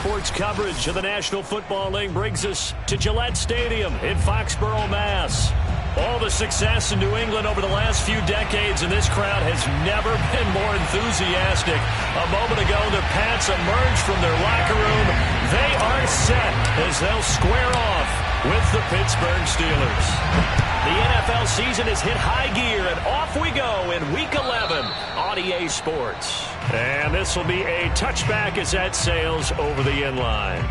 Sports coverage of the National Football League brings us to Gillette Stadium in Foxborough, Mass. All the success in New England over the last few decades, and this crowd has never been more enthusiastic. A moment ago, the Pats emerged from their locker room. They are set as they'll square off with the Pittsburgh Steelers. The NFL season has hit high gear, and off we go in Week 11 on EA Sports. And this will be a touchback as that sails over the end line.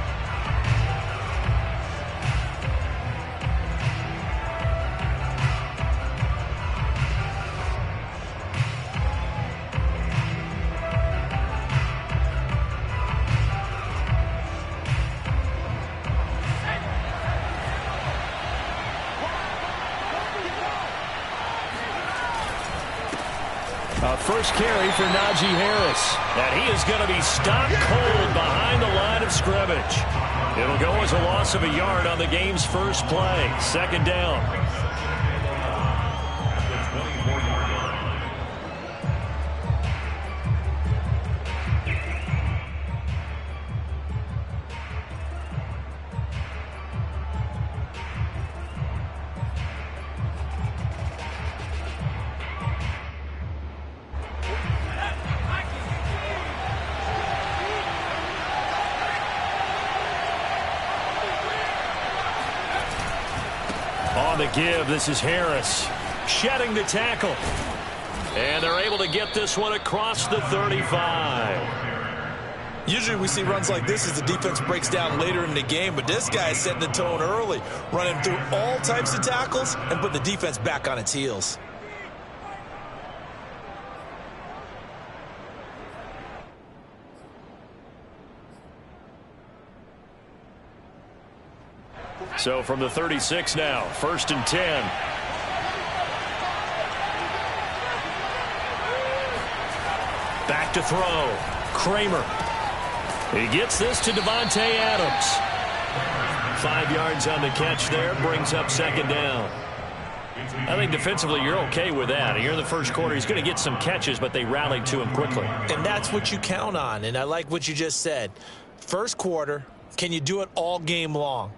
First carry for Najee Harris. And he is going to be stopped cold behind the line of scrimmage. It'll go as a loss of a yard on the game's first play. Second down. On the give, this is Harris shedding the tackle. And they're able to get this one across the 35. Usually we see runs like this as the defense breaks down later in the game, but this guy is setting the tone early, running through all types of tackles and put the defense back on its heels. So from the 36 now, 1st and 10. Back to throw. Kramer. He gets this to Devontae Adams. 5 yards on the catch there, brings up second down. I think defensively you're okay with that. Here in the first quarter, he's going to get some catches, but they rallied to him quickly. And that's what you count on, and I like what you just said. First quarter, can you do it all game long?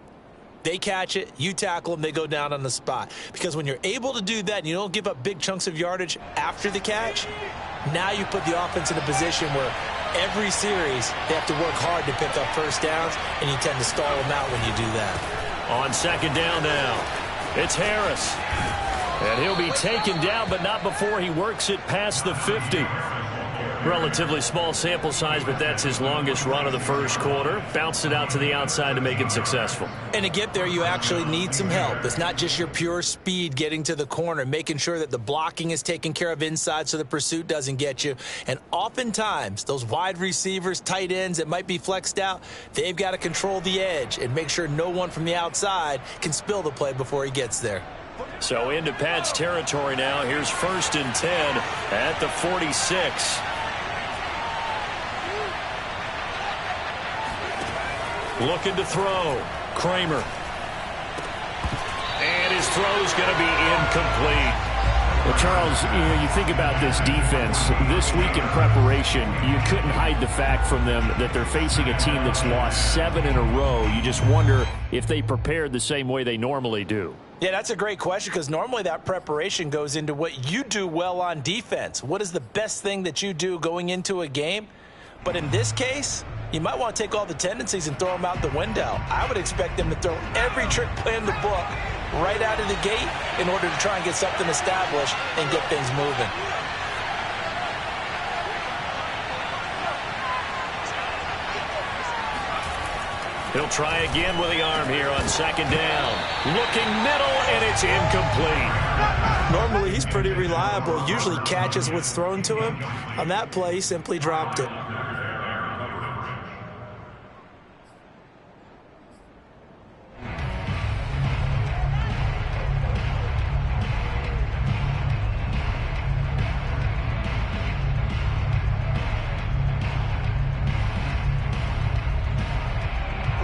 They catch it, you tackle them, they go down on the spot. Because when you're able to do that and you don't give up big chunks of yardage after the catch, now you put the offense in a position where every series they have to work hard to pick up first downs, and you tend to stall them out when you do that. On second down now, it's Harris. And he'll be taken down, but not before he works it past the 50. Relatively small sample size, but that's his longest run of the first quarter. Bounced it out to the outside to make it successful. And to get there, you actually need some help. It's not just your pure speed getting to the corner, making sure that the blocking is taken care of inside so the pursuit doesn't get you. And oftentimes, those wide receivers, tight ends that might be flexed out, they've got to control the edge and make sure no one from the outside can spill the play before he gets there. So into Pat's territory now. Here's 1st and 10 at the 46. Looking to throw. Kramer. And his throw's going to be incomplete. Well, Charles, you think about this defense. This week in preparation, you couldn't hide the fact from them that they're facing a team that's lost 7 in a row. You just wonder if they prepared the same way they normally do. Yeah, that's a great question, because normally that preparation goes into what you do well on defense. What is the best thing that you do going into a game? But in this case, you might want to take all the tendencies and throw them out the window. I would expect them to throw every trick play in the book right out of the gate in order to try and get something established and get things moving. He'll try again with the arm here on second down. Looking middle, and it's incomplete. Normally, he's pretty reliable. Usually catches what's thrown to him. On that play, he simply dropped it.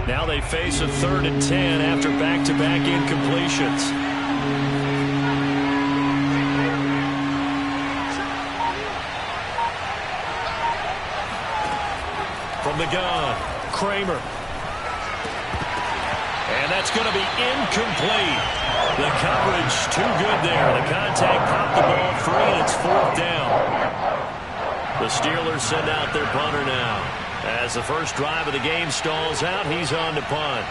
Now they face a 3rd and 10 after back-to-back incompletions. From the gun, Kramer. And that's going to be incomplete. The coverage too good there. The contact popped the ball free, and it's 4th down. The Steelers send out their punter now. As the first drive of the game stalls out, he's on to punt.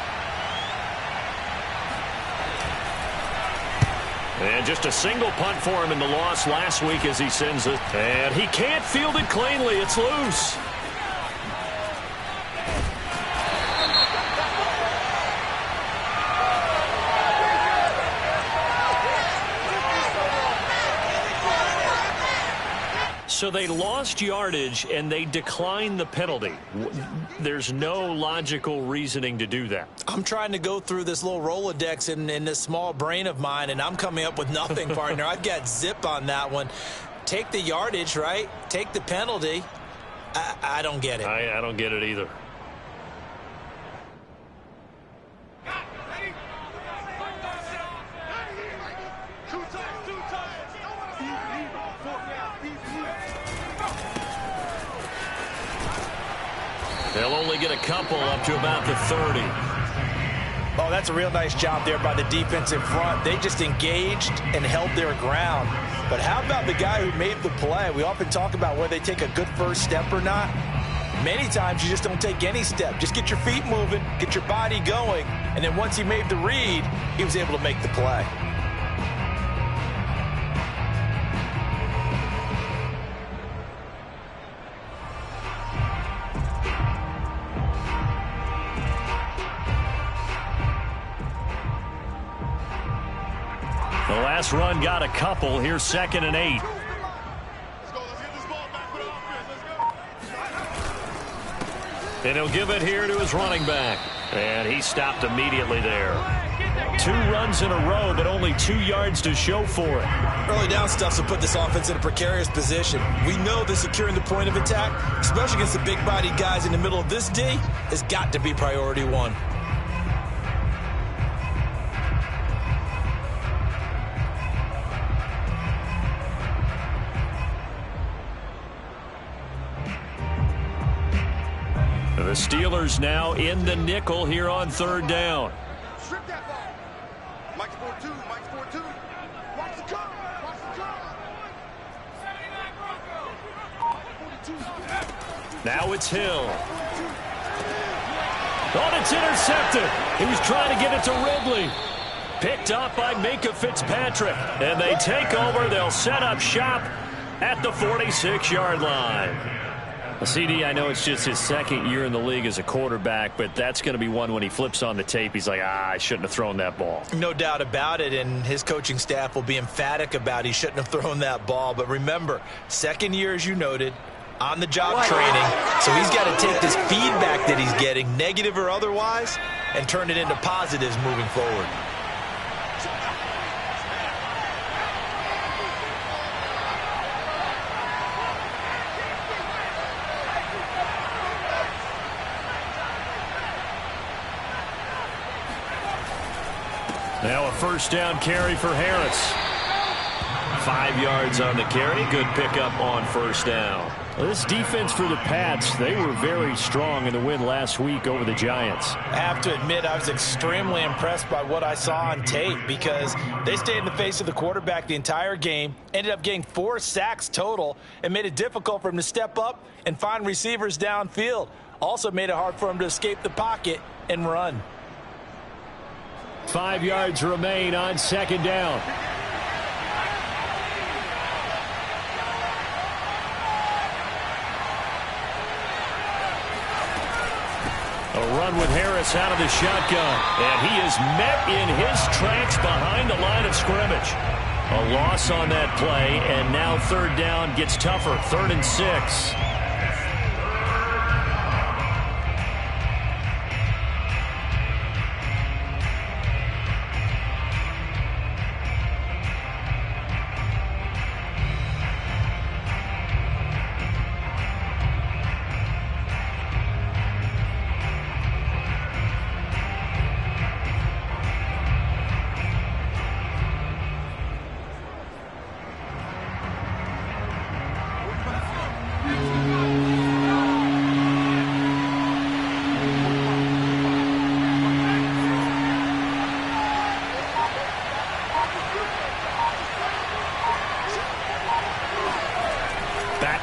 And just a single punt for him in the loss last week as he sends it. And he can't field it cleanly. It's loose. So they lost yardage, and they declined the penalty. There's no logical reasoning to do that. I'm trying to go through this little Rolodex in this small brain of mine, and I'm coming up with nothing, partner. I've got zip on that one. Take the yardage, right? Take the penalty. I don't get it. I don't get it either. They'll only get a couple up to about the 30. Oh, that's a real nice job there by the defensive front. They just engaged and held their ground. But how about the guy who made the play? We often talk about whether they take a good first step or not. Many times you just don't take any step. Just get your feet moving, get your body going, and then once he made the read, he was able to make the play. The last run got a couple. Here's 2nd and 8. And he'll give it here to his running back. And he stopped immediately there. 2 runs in a row, but only 2 yards to show for it. Early down stuff will put this offense in a precarious position. We know that securing the point of attack, especially against the big-bodied guys in the middle of this D, has got to be priority 1. The Steelers now in the nickel here on 3rd down. Strip that ball. Mike's 4-2. Mike's 4-2. Watch the cut. Watch the cut. Now it's Hill. Oh, it's intercepted. He was trying to get it to Ridley. Picked up by Minka Fitzpatrick. And they take over. They'll set up shop at the 46-yard line. CD, I know it's just his 2nd year in the league as a quarterback, but that's going to be one when he flips on the tape. He's like, I shouldn't have thrown that ball. No doubt about it, and his coaching staff will be emphatic about he shouldn't have thrown that ball. But remember, 2nd year, as you noted, on-the-job training. So he's got to take this feedback that he's getting, negative or otherwise, and turn it into positives moving forward. Now a 1st down carry for Harris. 5 yards on the carry. Good pickup on 1st down. Well, this defense for the Pats, they were very strong in the win last week over the Giants. I have to admit, I was extremely impressed by what I saw on tape because they stayed in the face of the quarterback the entire game, ended up getting 4 sacks total, and made it difficult for him to step up and find receivers downfield. Also made it hard for him to escape the pocket and run. 5 yards remain on 2nd down. A run with Harris out of the shotgun. And he is met in his tracks behind the line of scrimmage. A loss on that play, and now 3rd down gets tougher. 3rd and 6.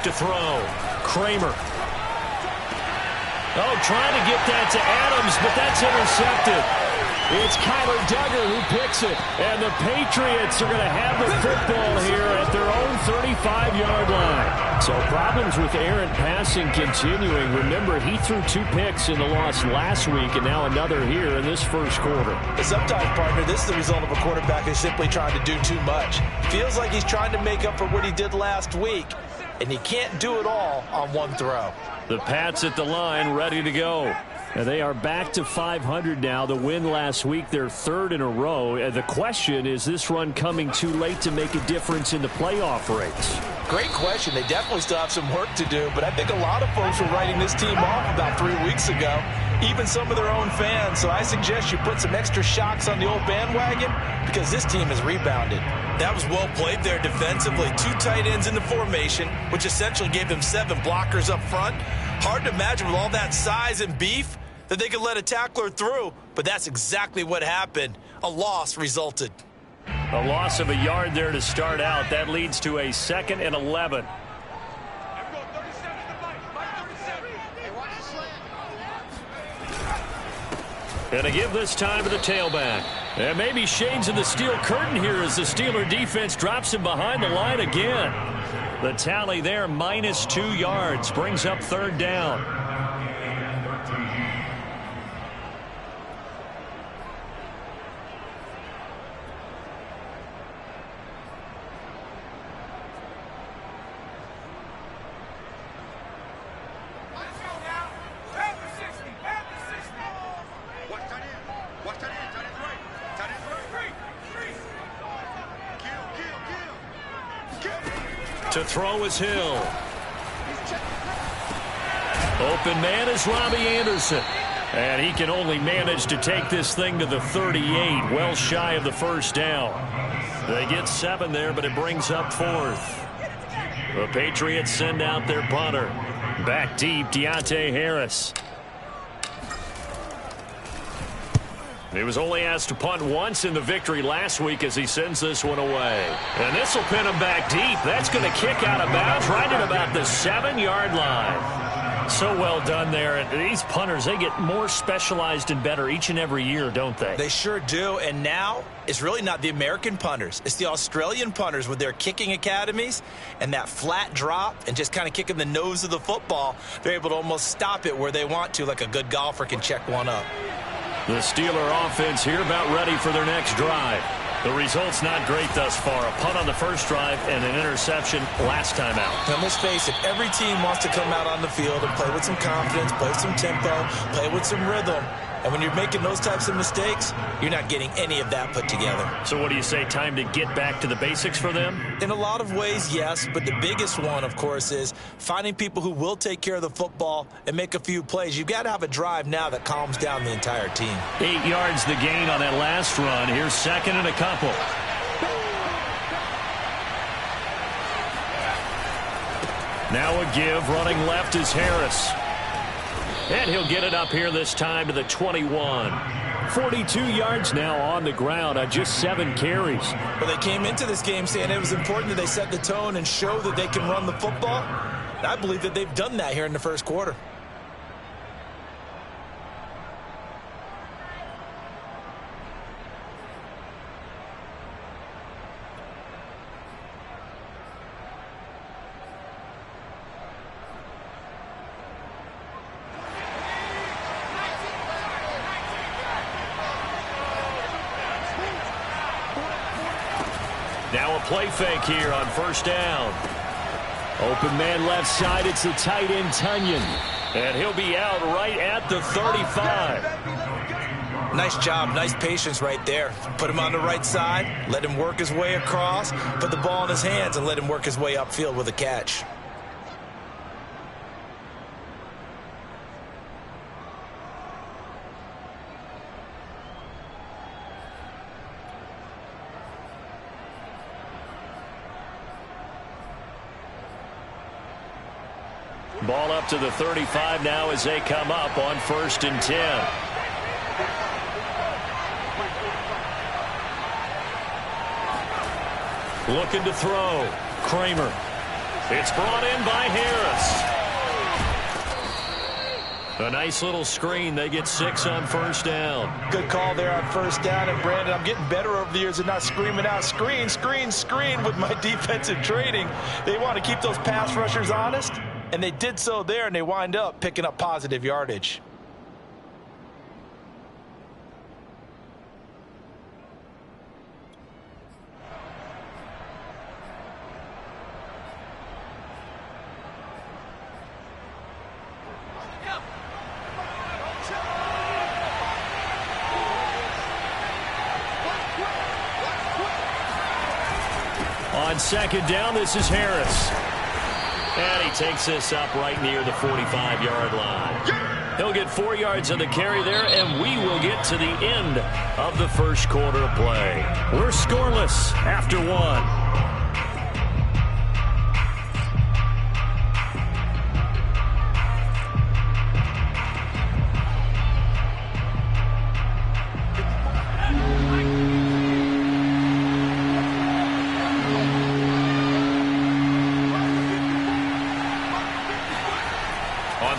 to throw. Kramer. Oh, trying to get that to Adams, but that's intercepted. It's Kyler Duggar who picks it. And the Patriots are going to have the football here at their own 35-yard line. So problems with errant passing continuing. Remember, he threw 2 picks in the loss last week, and now another here in this first quarter. Sometimes, partner, this is the result of a quarterback who's simply trying to do too much. Feels like he's trying to make up for what he did last week, and he can't do it all on one throw. The Pats at the line, ready to go. And they are back to 500 now. The win last week, their 3rd in a row. The question is this run coming too late to make a difference in the playoff race? Great question. They definitely still have some work to do, but I think a lot of folks were writing this team off about 3 weeks ago, even some of their own fans. So I suggest you put some extra shocks on the old bandwagon because this team has rebounded. That was well played there defensively. 2 tight ends in the formation, which essentially gave them 7 blockers up front. Hard to imagine with all that size and beef that they could let a tackler through, but that's exactly what happened. A loss resulted. A loss of a yard there to start out. That leads to a 2nd and 11. Going to give this time to the tailback. And maybe shades of the steel curtain here as the Steeler defense drops him behind the line again. The tally there, -2 yards, brings up 3rd down. To throw is Hill. Open man is Robbie Anderson. And he can only manage to take this thing to the 38, well shy of the 1st down. They get 7 there, but it brings up 4th. The Patriots send out their punter. Back deep, Deontay Harris. He was only asked to punt once in the victory last week as he sends this one away. And this will pin him back deep. That's going to kick out of bounds right at about the 7-yard line. So well done there. And these punters, they get more specialized and better each and every year, don't they? They sure do. And now it's really not the American punters. It's the Australian punters with their kicking academies and that flat drop and just kind of kicking the nose of the football. They're able to almost stop it where they want to, like a good golfer can check one up. The Steeler offense here about ready for their next drive. The result's not great thus far. A punt on the first drive and an interception last time out. Now, let's face it, every team wants to come out on the field and play with some confidence, play with some tempo, play with some rhythm. And when you're making those types of mistakes, you're not getting any of that put together. So what do you say, time to get back to the basics for them? In a lot of ways, yes, but the biggest one, of course, is finding people who will take care of the football and make a few plays. You've got to have a drive now that calms down the entire team. 8 yards the gain on that last run. Here's 2nd and a couple. Now a give. Running left is Harris. And he'll get it up here this time to the 21. 42 yards now on the ground on just 7 carries. Well, they came into this game saying it was important that they set the tone and show that they can run the football. I believe that they've done that here in the first quarter. Now a play fake here on 1st down. Open man left side. It's the tight end, Tunyon. And he'll be out right at the 35. Nice job. Nice patience right there. Put him on the right side. Let him work his way across. Put the ball in his hands and let him work his way upfield with a catch. Ball up to the 35 now as they come up on 1st and 10. Looking to throw. Kramer. It's brought in by Harris. A nice little screen. They get 6 on first down. Good call there on first down. And, Brandon, I'm getting better over the years at not screaming out, screen, screen, screen with my defensive training. They want to keep those pass rushers honest, and they did so there, and they wind up picking up positive yardage. On second down, this is Harris. And he takes this up right near the 45-yard line. He'll get 4 yards on the carry there, and we will get to the end of the first quarter of play. We're scoreless after 1.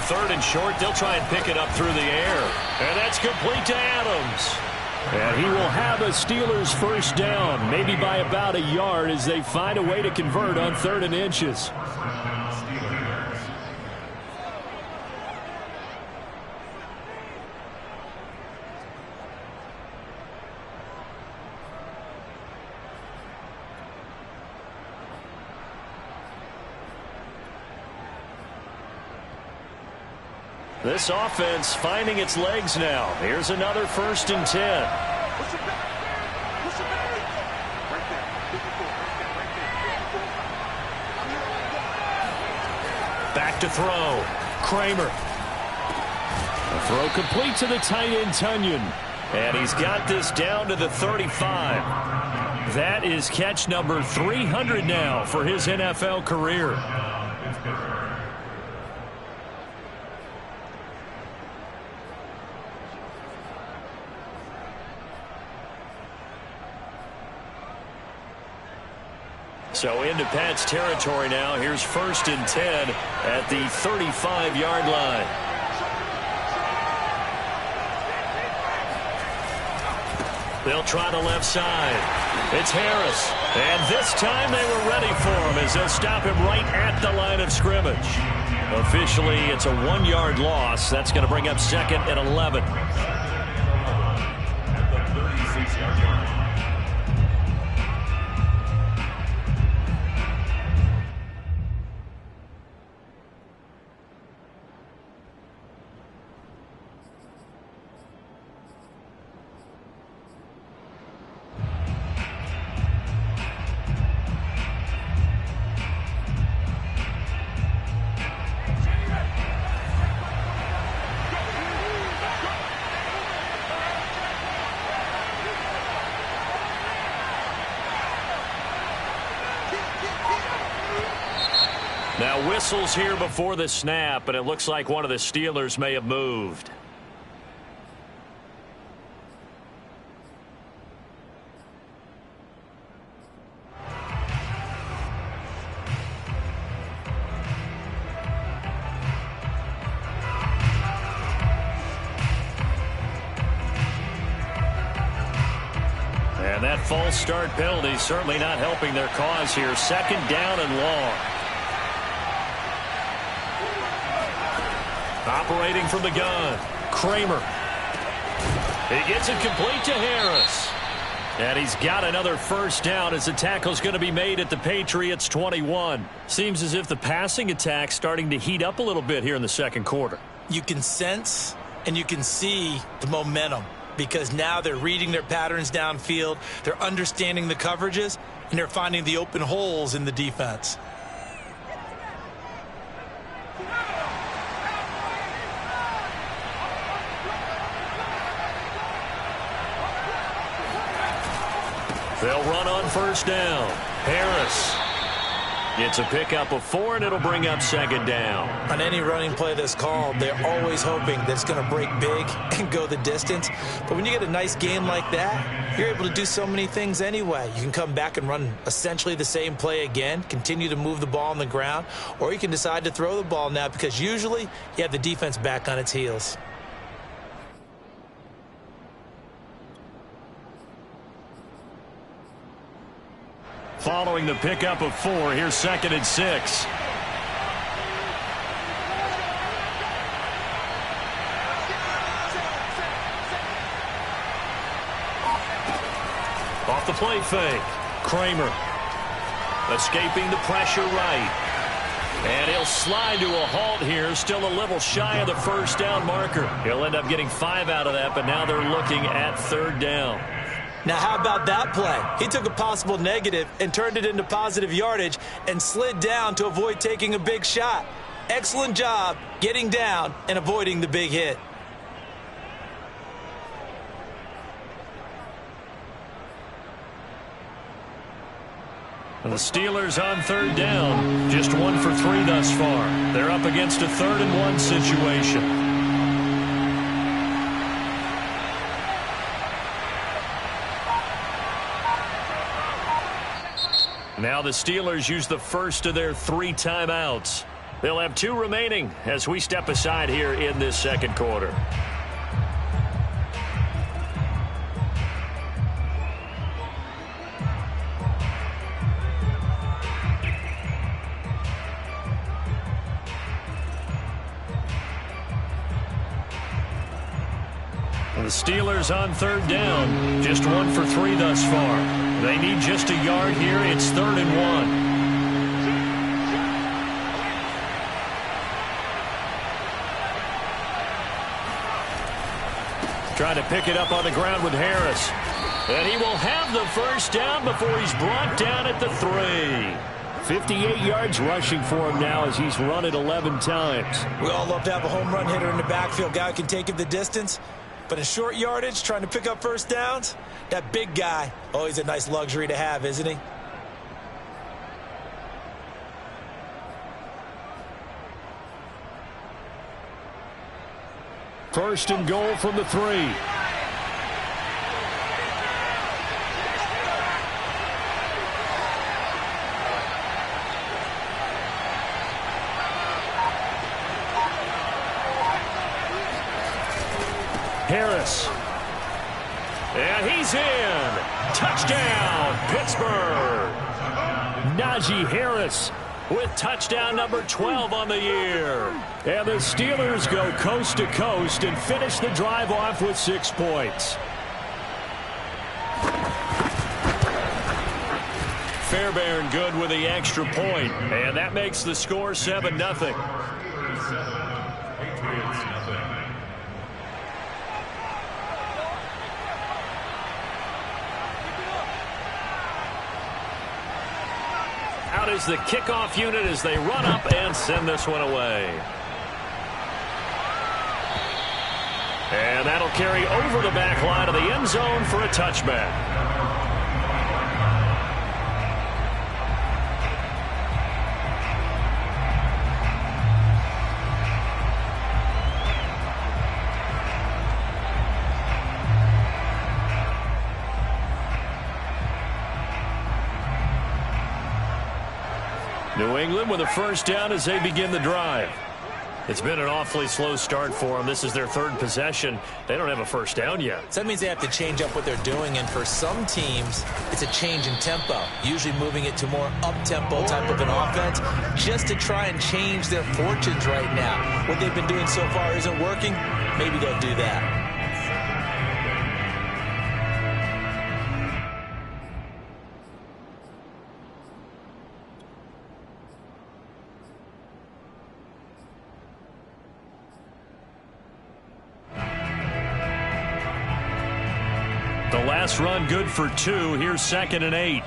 Third and short, they'll try and pick it up through the air. And that's complete to Adams. And he will have a Steelers first down, maybe by about a yard as they find a way to convert on 3rd and inches. This offense finding its legs now. Here's another 1st and 10. Back to throw. Kramer. A throw complete to the tight end, Tunyon. And he's got this down to the 35. That is catch number 300 now for his NFL career. So into Pat's territory now. Here's 1st and 10 at the 35-yard line. They'll try the left side. It's Harris. And this time they were ready for him as they'll stop him right at the line of scrimmage. Officially, it's a 1-yard loss. That's going to bring up 2nd and 11. Now whistles here before the snap, and it looks like one of the Steelers may have moved. And that false start penalty certainly not helping their cause here. 2nd down and long. Operating from the gun, Kramer. He gets it complete to Harris. And he's got another first down as the tackle's going to be made at the Patriots 21. Seems as if the passing attack's starting to heat up a little bit here in the 2nd quarter. You can sense and you can see the momentum because now they're reading their patterns downfield, they're understanding the coverages, and they're finding the open holes in the defense. They'll run on first down. Harris. It's a pickup of 4, and it'll bring up second down. On any running play that's called, they're always hoping that it's going to break big and go the distance. But when you get a nice game like that, you're able to do so many things anyway. You can come back and run essentially the same play again, continue to move the ball on the ground, or you can decide to throw the ball now because usually you have the defense back on its heels. Following the pickup of 4, here's 2nd and 6. Off the play fake. Kramer escaping the pressure right. And he'll slide to a halt here, still a little shy of the first down marker. He'll end up getting 5 out of that, but now they're looking at 3rd down. Now, how about that play? He took a possible negative and turned it into positive yardage and slid down to avoid taking a big shot. Excellent job getting down and avoiding the big hit. And the Steelers on 3rd down, just 1 for 3 thus far. They're up against a 3rd and 1 situation. Now the Steelers use the first of their 3 timeouts. They'll have 2 remaining as we step aside here in this second quarter. The Steelers on 3rd down, just 1 for 3 thus far. They need just a yard here. It's 3rd and 1. Trying to pick it up on the ground with Harris. And he will have the first down before he's brought down at the 3. 58 yards rushing for him now as he's run it 11 times. We all love to have a home run hitter in the backfield. Guy who can take it the distance. But in short yardage, trying to pick up first downs, that big guy, always a nice luxury to have, isn't he? First and goal from the 3. Harris. And he's in. Touchdown, Pittsburgh. Najee Harris with touchdown number 12 on the year. And the Steelers go coast to coast and finish the drive off with 6 points. Fairbairn good with the extra point. And that makes the score 7-0. Out is the kickoff unit as they run up and send this one away. And that'll carry over the back line of the end zone for a touchback. New England with a first down as they begin the drive. It's been an awfully slow start for them. This is their 3rd possession. They don't have a first down yet. So that means they have to change up what they're doing, and for some teams, it's a change in tempo, usually moving it to more up-tempo type of an offense just to try and change their fortunes right now. What they've been doing so far isn't working. Maybe they'll do that. The last run good for 2. Here's 2nd and 8.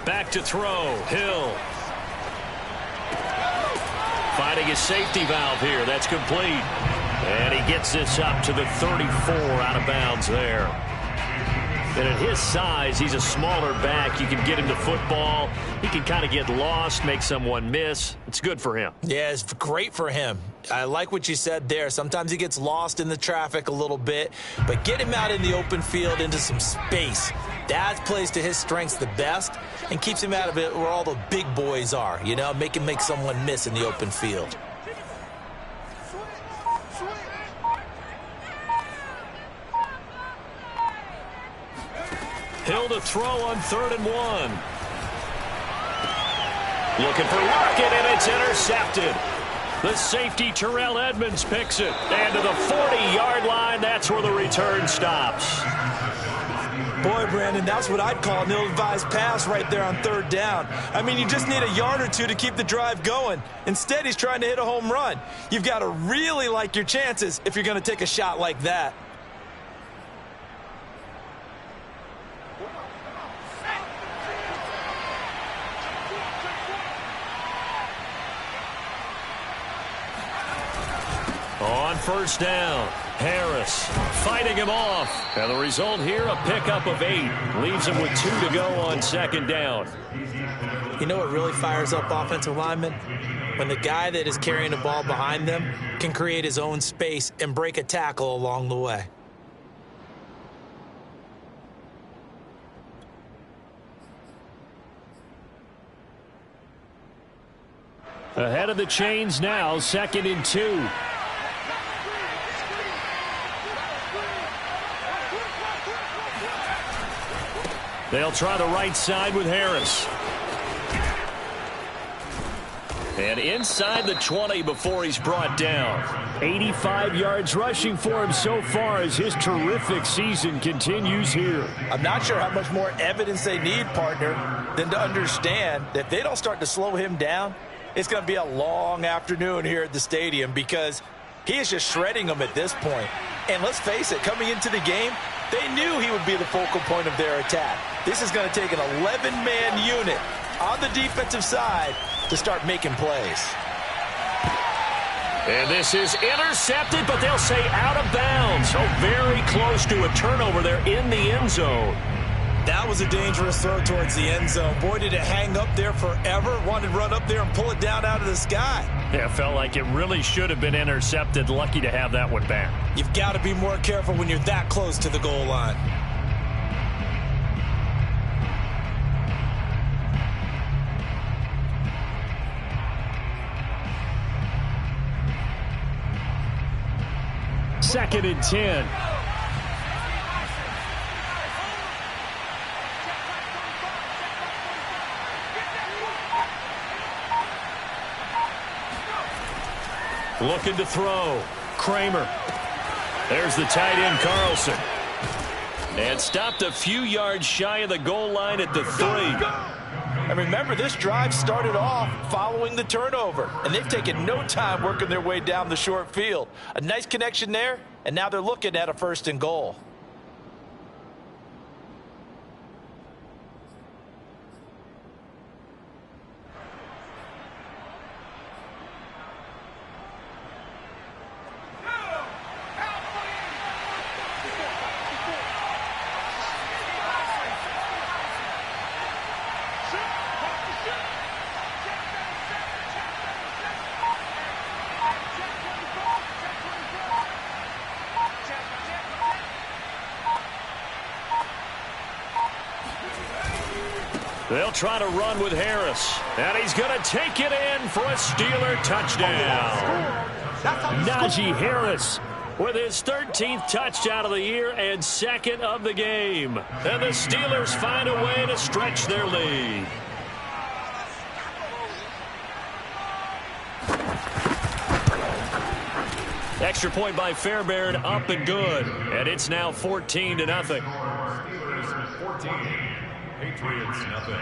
Back to throw. Hill. Finding his safety valve here. That's complete. And he gets this up to the 34 out of bounds there. And at his size, he's a smaller back. You can get him to football. He can kind of get lost, make someone miss. It's good for him. Yeah, it's great for him. I like what you said there. Sometimes he gets lost in the traffic a little bit, but get him out in the open field into some space. That plays to his strengths the best and keeps him out of it where all the big boys are, you know, make him make someone miss in the open field. Hill to throw on 3rd and 1. Looking for Lockett, and it's intercepted. The safety, Terrell Edmonds, picks it. And to the 40-yard line, that's where the return stops. Boy, Brandon, that's what I'd call an ill-advised pass right there on 3rd down. I mean, you just need a yard or two to keep the drive going. Instead, he's trying to hit a home run. You've got to really like your chances if you're going to take a shot like that. On 1st down, Harris fighting him off. And the result here, a pickup of 8. Leaves him with 2 to go on 2nd down. You know what really fires up offensive linemen? When the guy that is carrying the ball behind them can create his own space and break a tackle along the way. Ahead of the chains now, 2nd and 2. They'll try the right side with Harris. And inside the 20 before he's brought down. 85 yards rushing for him so far as his terrific season continues here. I'm not sure how much more evidence they need, partner, than to understand that if they don't start to slow him down, it's going to be a long afternoon here at the stadium because he is just shredding them at this point. And let's face it, coming into the game, they knew he would be the focal point of their attack. This is going to take an 11-man unit on the defensive side to start making plays. And this is intercepted, but they'll say out of bounds. So very close to a turnover there in the end zone. That was a dangerous throw towards the end zone. Boy, did it hang up there forever. Wanted to run up there and pull it down out of the sky. Yeah, felt like it really should have been intercepted. Lucky to have that one back. You've got to be more careful when you're that close to the goal line. Second and 10. Looking to throw. Kramer. There's the tight end, Carlson. And stopped a few yards shy of the goal line at the 3. And remember, this drive started off following the turnover. And they've taken no time working their way down the short field. A nice connection there, and now they're looking at a 1st and goal. They'll try to run with Harris. And he's going to take it in for a Steeler touchdown. Najee Harris with his 13th touchdown of the year and 2nd of the game. And the Steelers find a way to stretch their lead. Extra point by Fairbairn, up and good. And it's now 14-0. Steelers 14, Patriots nothing.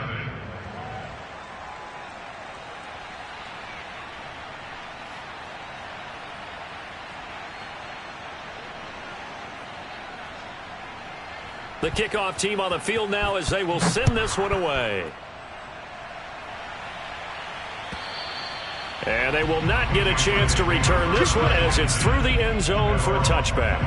The kickoff team on the field now as they will send this one away. And they will not get a chance to return this one as it's through the end zone for a touchback.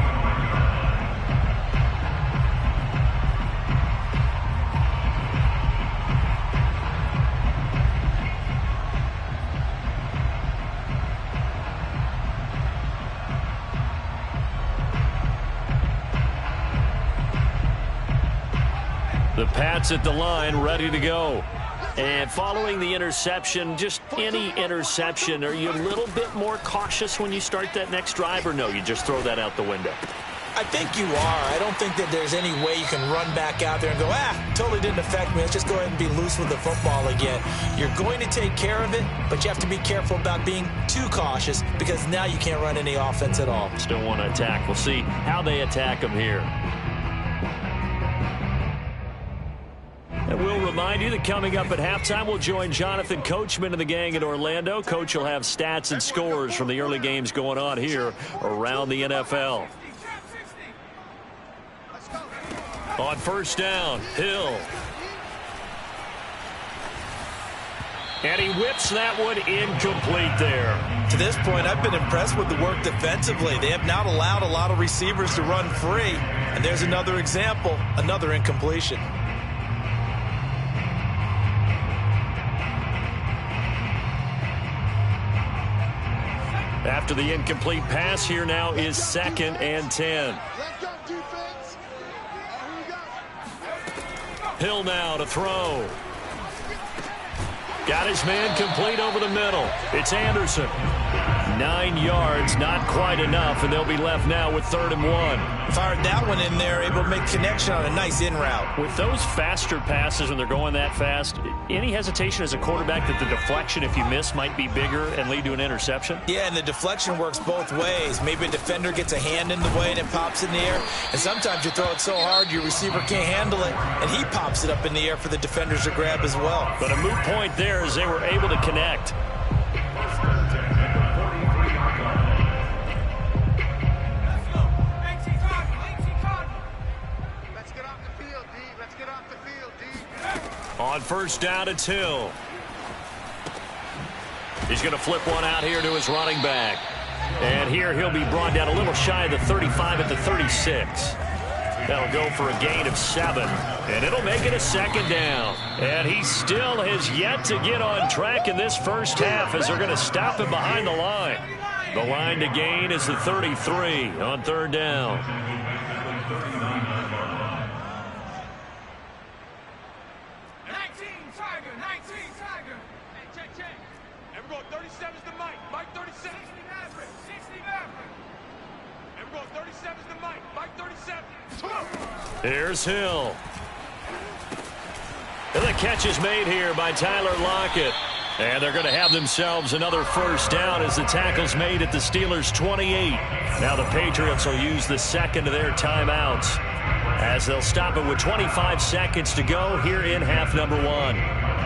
The Pats at the line, ready to go. And following the interception, just any interception, are you a little bit more cautious when you start that next drive, or no, you just throw that out the window? I think you are. I don't think that there's any way you can run back out there and go, totally didn't affect me. Let's just go ahead and be loose with the football again. You're going to take care of it, but you have to be careful about being too cautious because now you can't run any offense at all. Still want to attack. We'll see how they attack them here. And we'll remind you that coming up at halftime, we'll join Jonathan Coachman and the gang in Orlando. Coach will have stats and scores from the early games going on here around the NFL. On first down, Hill. And he whips that one incomplete there. To this point, I've been impressed with the work defensively. They have not allowed a lot of receivers to run free. And there's another example, another incompletion. After the incomplete pass, here now is 2nd and 10. Hill now to throw. Got his man complete over the middle. It's Anderson. 9 yards, not quite enough, and they'll be left now with 3rd and 1. Fired that one in there, able to make connection on a nice in route. With those faster passes when they're going that fast, any hesitation as a quarterback that the deflection, if you miss, might be bigger and lead to an interception? Yeah, and the deflection works both ways. Maybe a defender gets a hand in the way and it pops in the air, and sometimes you throw it so hard your receiver can't handle it, and he pops it up in the air for the defenders to grab as well. But a moot point there as they were able to connect. On first down, it's Hill. He's going to flip one out here to his running back. And here he'll be brought down a little shy of the 35 at the 36. That'll go for a gain of 7. And it'll make it a 2nd down. And he still has yet to get on track in this first half as they're going to stop him behind the line. The line to gain is the 33 on 3rd down. Here's Hill. And the catch is made here by Tyler Lockett. And they're going to have themselves another first down as the tackle's made at the Steelers' 28. Now the Patriots will use the 2nd of their timeouts as they'll stop it with 25 seconds to go here in half number 1.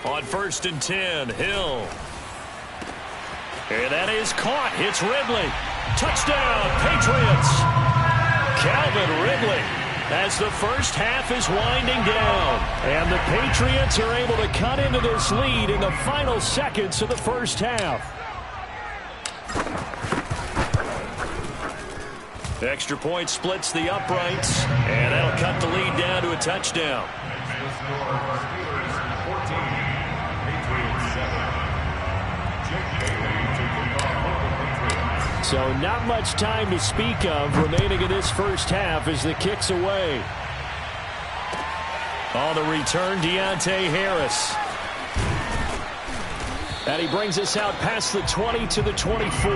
On 1st and 10, Hill. And that is caught. It's Ridley. Touchdown, Patriots. Calvin Ridley as the first half is winding down. And the Patriots are able to cut into this lead in the final seconds of the first half. Extra point splits the uprights, and that'll cut the lead down to a touchdown. So not much time to speak of remaining in this first half as the kick's away. On the return, Deontay Harris. And he brings us out past the 20 to the 24.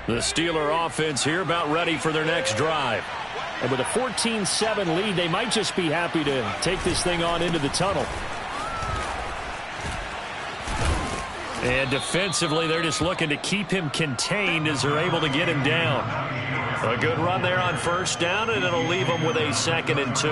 The Steeler offense here about ready for their next drive. And with a 14-7 lead, they might just be happy to take this thing on into the tunnel. And defensively, they're just looking to keep him contained as they're able to get him down. A good run there on first down, and it'll leave them with a 2nd and 2.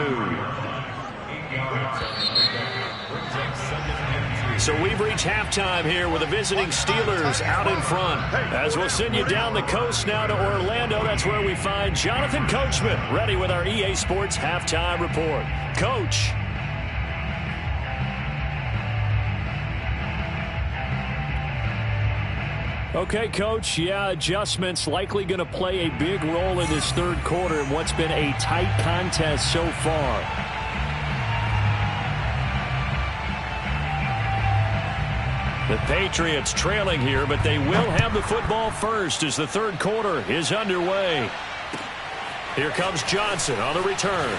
So we've reached halftime here with the visiting Steelers out in front. As we'll send you down the coast now to Orlando, that's where we find Jonathan Coachman ready with our EA Sports Halftime Report. Coach. Okay, Coach, yeah, adjustments likely going to play a big role in this third quarter in what's been a tight contest so far. The Patriots trailing here, but they will have the football first as the third quarter is underway. Here comes Johnson on the return.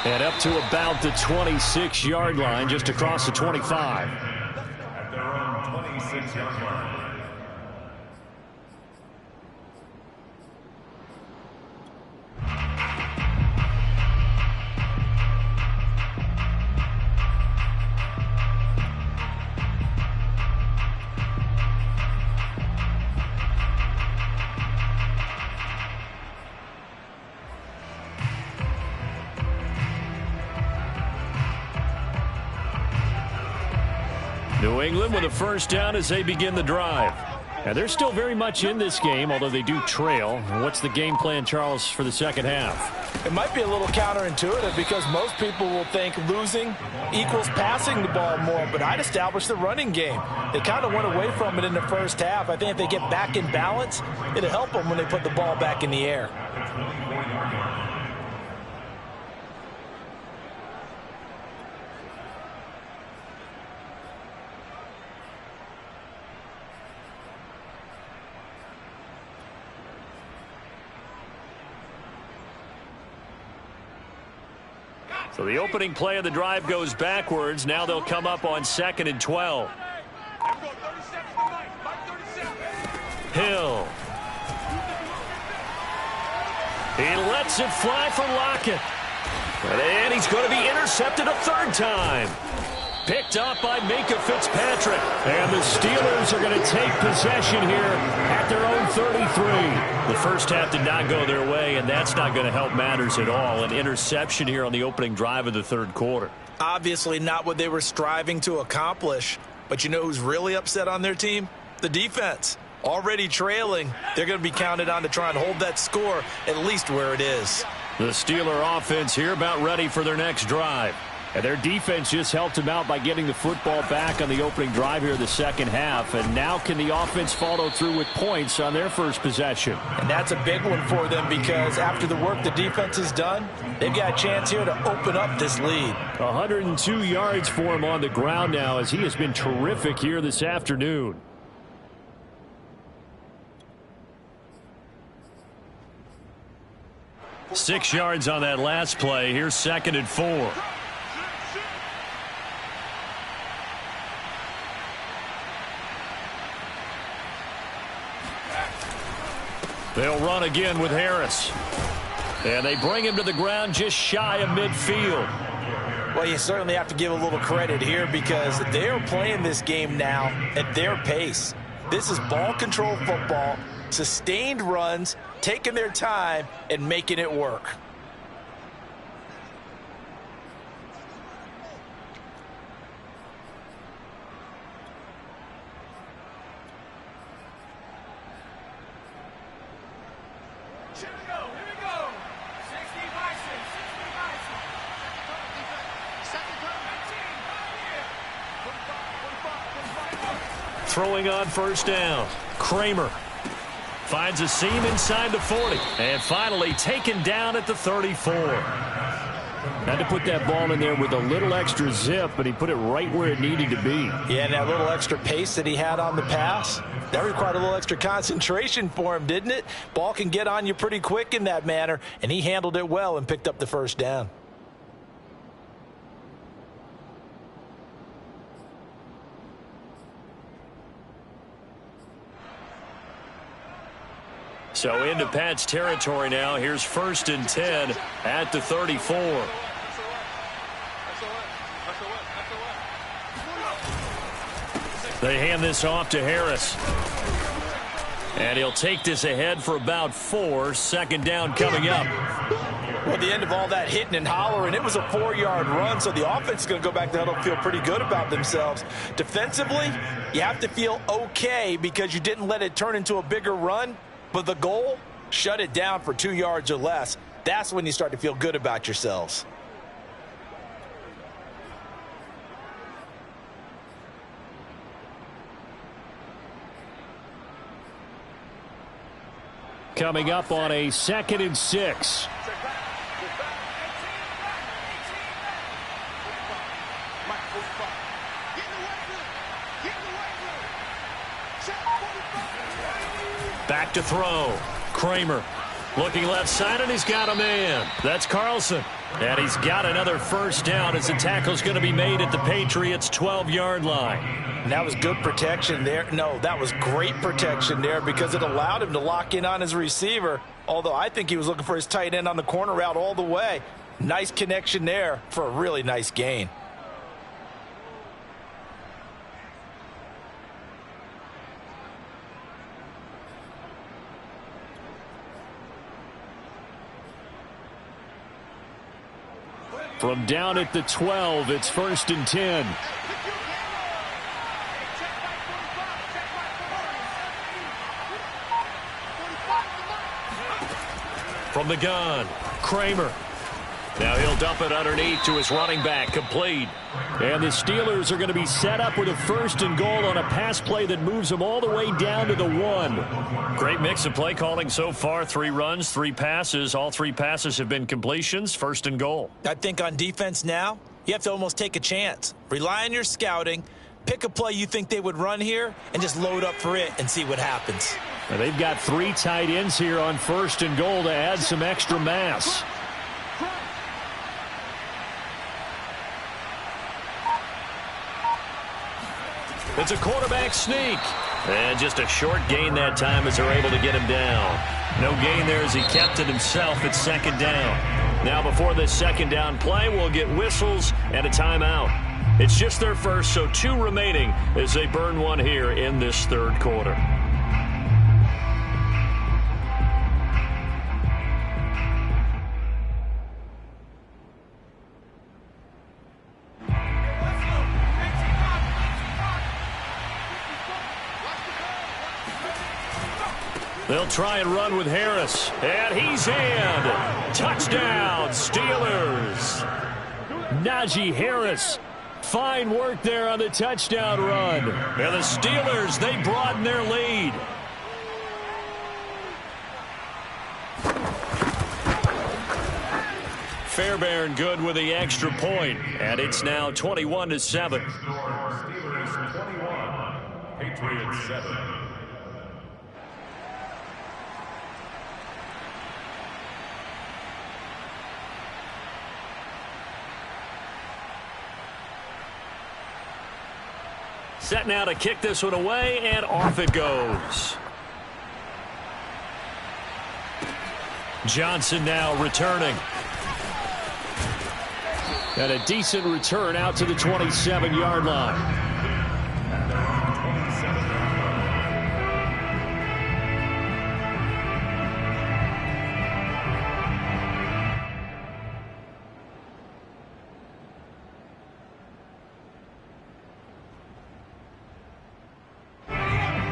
And up to about the 26-yard line, just across the 25. At their own 26-yard line. New England with a first down as they begin the drive. And they're still very much in this game, although they do trail. And what's the game plan, Charles, for the second half? It might be a little counterintuitive because most people will think losing equals passing the ball more, but I'd establish the running game. They kind of went away from it in the first half. I think if they get back in balance, it'll help them when they put the ball back in the air. So the opening play of the drive goes backwards. Now they'll come up on 2nd and 12. Hill. He lets it fly for Lockett. And he's going to be intercepted a third time. Picked up by Minkah Fitzpatrick. And the Steelers are going to take possession here at their own 33. The first half did not go their way, and that's not going to help matters at all. An interception here on the opening drive of the third quarter. Obviously not what they were striving to accomplish. But you know who's really upset on their team? The defense. Already trailing, they're going to be counted on to try and hold that score at least where it is. The Steeler offense here about ready for their next drive. And their defense just helped them out by getting the football back on the opening drive here in the second half. And now can the offense follow through with points on their first possession? And that's a big one for them because after the work the defense has done, they've got a chance here to open up this lead. 102 yards for him on the ground now as he has been terrific here this afternoon. Six yards on that last play. Here's 2nd and 4. They'll run again with Harris. And they bring him to the ground just shy of midfield. Well, you certainly have to give a little credit here because they're playing this game now at their pace. This is ball control football, sustained runs, taking their time and making it work. Throwing on first down. Kramer finds a seam inside the 40. And finally taken down at the 34. Had to put that ball in there with a little extra zip, but he put it right where it needed to be. Yeah, and that little extra pace that he had on the pass, that required a little extra concentration for him, didn't it? Ball can get on you pretty quick in that manner, and he handled it well and picked up the first down. So into Pat's territory now. Here's 1st and 10 at the 34. They hand this off to Harris. And he'll take this ahead for about 4. 2nd down coming up. Well, at the end of all that hitting and hollering, it was a 4-yard run, so the offense is going to go back to huddle and feel pretty good about themselves. Defensively, you have to feel okay because you didn't let it turn into a bigger run, but the goal, shut it down for 2 yards or less. That's when you start to feel good about yourselves. Coming up on a 2nd and 6. Back to throw. Kramer looking left side, and he's got a man. That's Carlson. And he's got another first down as the tackle's going to be made at the Patriots' 12-yard line. And that was good protection there. No, that was great protection there because it allowed him to lock in on his receiver, although I think he was looking for his tight end on the corner route all the way. Nice connection there for a really nice gain. From down at the 12, it's 1st and 10. From the gun, Kramer. Now he'll dump it underneath to his running back, complete. And the Steelers are going to be set up with a 1st and goal on a pass play that moves them all the way down to the 1. Great mix of play calling so far. 3 runs, 3 passes. All 3 passes have been completions. 1st and goal. I think on defense now, you have to almost take a chance. Rely on your scouting. Pick a play you think they would run here and just load up for it and see what happens. Now they've got 3 tight ends here on 1st and goal to add some extra mass. It's a quarterback sneak. And just a short gain that time as they're able to get him down. No gain there as he kept it himself at 2nd down. Now before this 2nd down play, we'll get whistles and a timeout. It's just their first, so 2 remaining as they burn one here in this 3rd quarter. They'll try and run with Harris. And he's in. Touchdown, Steelers. Najee Harris. Fine work there on the touchdown run. And the Steelers, they broaden their lead. Fairbairn good with the extra point. And it's now 21-7. Steelers 21, Patriots 7. Set now to kick this one away, and off it goes. Johnson now returning. And a decent return out to the 27-yard line.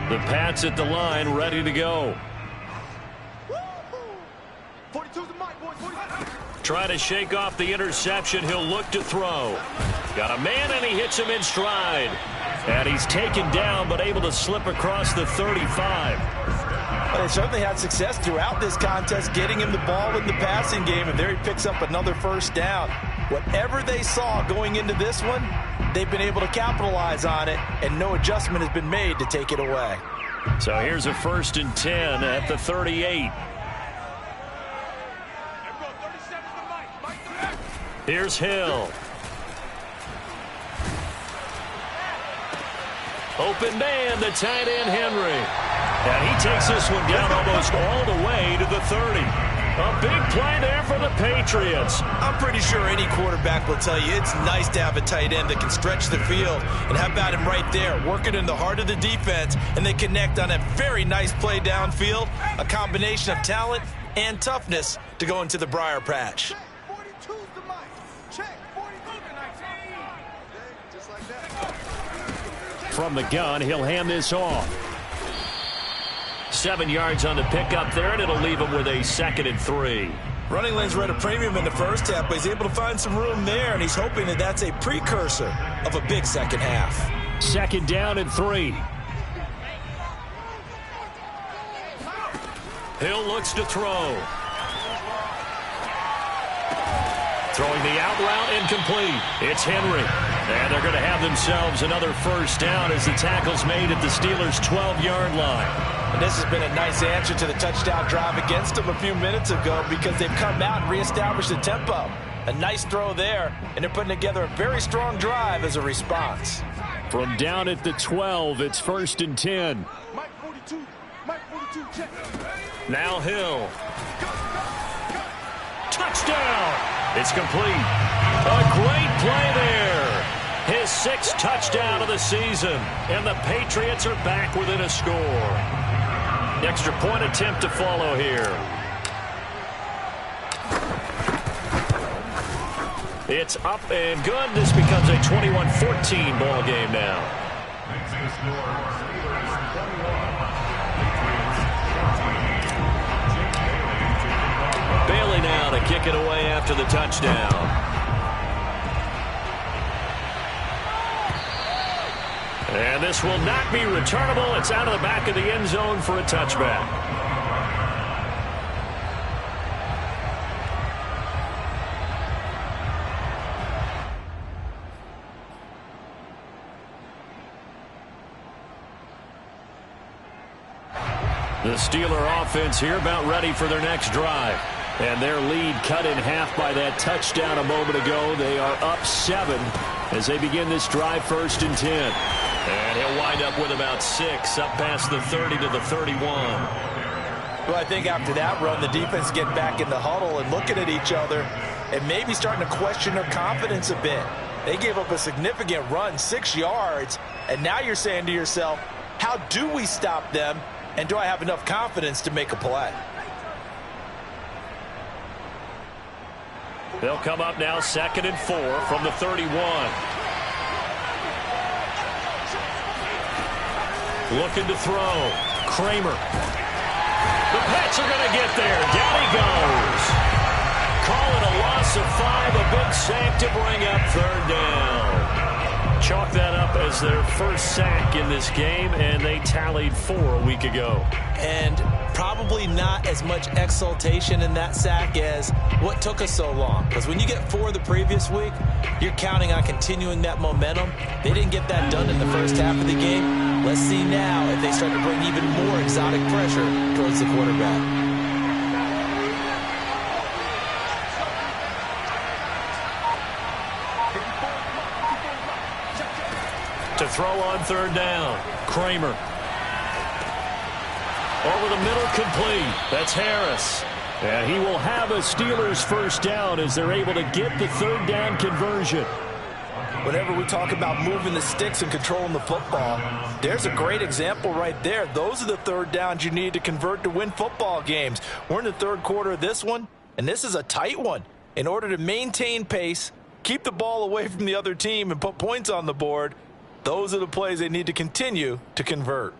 The Pats at the line, ready to go. Try to shake off the interception. He'll look to throw. Got a man, and he hits him in stride. And he's taken down, but able to slip across the 35. But they certainly had success throughout this contest, getting him the ball in the passing game, and there he picks up another 1st down. Whatever they saw going into this one, they've been able to capitalize on it, and no adjustment has been made to take it away. So here's a 1st and 10 at the 38. Here's Hill. Open man, the tight end, Henry. And he takes this one down almost all the way to the 30. A big play there for the Patriots. I'm pretty sure any quarterback will tell you it's nice to have a tight end that can stretch the field. And how about him right there, working in the heart of the defense, and they connect on a very nice play downfield, a combination of talent and toughness to go into the briar patch. Check. 42's the mic. Check. 42 tonight. Just like that. From the gun, he'll hand this off. 7 yards on the pickup there, and it'll leave him with a 2nd and 3. Running lanes were at a premium in the first half, but he's able to find some room there, and he's hoping that that's a precursor of a big second half. 2nd down and 3. Hill looks to throw. Throwing the out route, incomplete. It's Henry. And they're going to have themselves another first down as the tackle's made at the Steelers' 12-yard line. And this has been a nice answer to the touchdown drive against them a few minutes ago because they've come out and reestablished the tempo. A nice throw there, and they're putting together a very strong drive as a response. From down at the 12, it's 1st and 10. Mike 42. Mike 42. Check. Now Hill. Touchdown! It's complete. A great play there. His 6th touchdown of the season. And the Patriots are back within a score. Extra point attempt to follow here. It's up and good. This becomes a 21-14 ball game now. Next to the score, Steelers 21, Patriots 21. Bailey now to kick it away after the touchdown. And this will not be returnable. It's out of the back of the end zone for a touchback. The Steeler offense here about ready for their next drive. And their lead cut in half by that touchdown a moment ago. They are up 7 as they begin this drive 1st and 10. And he'll wind up with about 6 up past the 30 to the 31. Well, I think after that run, the defense get back in the huddle and looking at each other and maybe starting to question their confidence a bit. They gave up a significant run, 6 yards, and now you're saying to yourself, how do we stop them, and do I have enough confidence to make a play? They'll come up now 2nd and 4 from the 31. Looking to throw. Kramer. The Pats are going to get there. Down he goes. Call it a loss of 5. A big sack to bring up 3rd down. Chalk that up as their first sack in this game, and they tallied 4 a week ago. And probably not as much exultation in that sack as what took us so long. Because when you get 4 the previous week, you're counting on continuing that momentum. They didn't get that done in the first half of the game. Let's see now if they start to bring even more exotic pressure towards the quarterback. To throw on 3rd down. Kramer. Over the middle, complete. That's Harris. And he will have a Steelers first down as they're able to get the 3rd down conversion. Whenever we talk about moving the sticks and controlling the football, there's a great example right there. Those are the 3rd downs you need to convert to win football games. We're in the 3rd quarter of this one, and this is a tight one. In order to maintain pace, keep the ball away from the other team, and put points on the board, those are the plays they need to continue to convert.